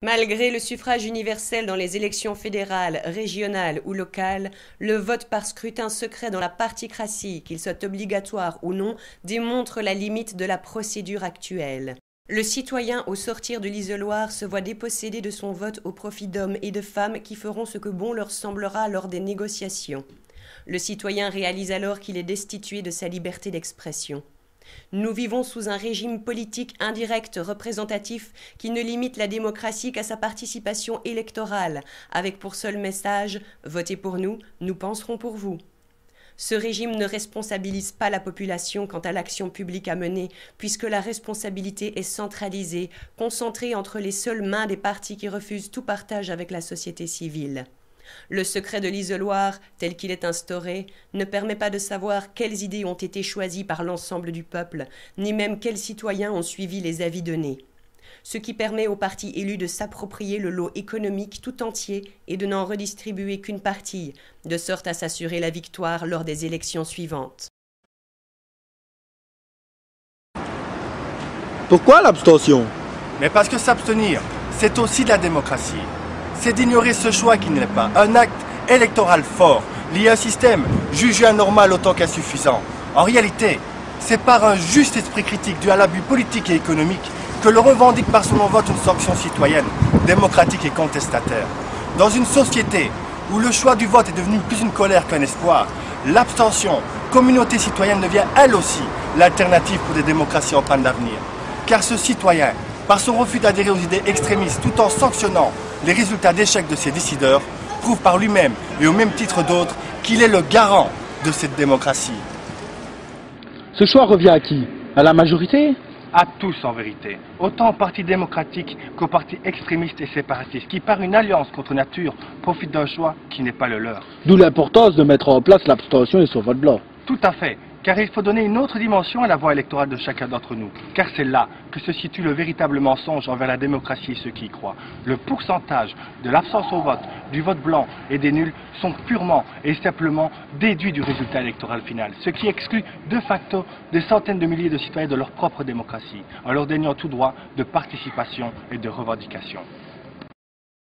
Malgré le suffrage universel dans les élections fédérales, régionales ou locales, le vote par scrutin secret dans la particratie, qu'il soit obligatoire ou non, démontre la limite de la procédure actuelle. Le citoyen, au sortir de l'isoloir, se voit dépossédé de son vote au profit d'hommes et de femmes qui feront ce que bon leur semblera lors des négociations. Le citoyen réalise alors qu'il est destitué de sa liberté d'expression. Nous vivons sous un régime politique indirect représentatif qui ne limite la démocratie qu'à sa participation électorale, avec pour seul message « Votez pour nous, nous penserons pour vous ». Ce régime ne responsabilise pas la population quant à l'action publique à mener, puisque la responsabilité est centralisée, concentrée entre les seules mains des partis qui refusent tout partage avec la société civile. Le secret de l'isoloir, tel qu'il est instauré, ne permet pas de savoir quelles idées ont été choisies par l'ensemble du peuple, ni même quels citoyens ont suivi les avis donnés. Ce qui permet aux partis élus de s'approprier le lot économique tout entier et de n'en redistribuer qu'une partie, de sorte à s'assurer la victoire lors des élections suivantes. Pourquoi l'abstention? Mais parce que s'abstenir, c'est aussi de la démocratie. C'est d'ignorer ce choix qui n'est pas un acte électoral fort, lié à un système jugé anormal autant qu'insuffisant. En réalité, c'est par un juste esprit critique dû à l'abus politique et économique que l'on revendique par son non-vote une sanction citoyenne, démocratique et contestataire. Dans une société où le choix du vote est devenu plus une colère qu'un espoir, l'abstention, communauté citoyenne devient elle aussi l'alternative pour des démocraties en panne d'avenir. Car ce citoyen, par son refus d'adhérer aux idées extrémistes tout en sanctionnant les résultats d'échec de ses décideurs, prouve par lui-même et au même titre d'autres qu'il est le garant de cette démocratie. Ce choix revient à qui? À la majorité? À tous en vérité, autant aux partis démocratiques qu'aux partis extrémistes et séparatistes qui, par une alliance contre nature, profitent d'un choix qui n'est pas le leur. D'où l'importance de mettre en place l'abstention et son vote blanc. Tout à fait, car il faut donner une autre dimension à la voie électorale de chacun d'entre nous, car c'est là que se situe le véritable mensonge envers la démocratie et ceux qui y croient. Le pourcentage de l'absence au vote, du vote blanc et des nuls sont purement et simplement déduits du résultat électoral final, ce qui exclut de facto des centaines de milliers de citoyens de leur propre démocratie, en leur déniant tout droit de participation et de revendication.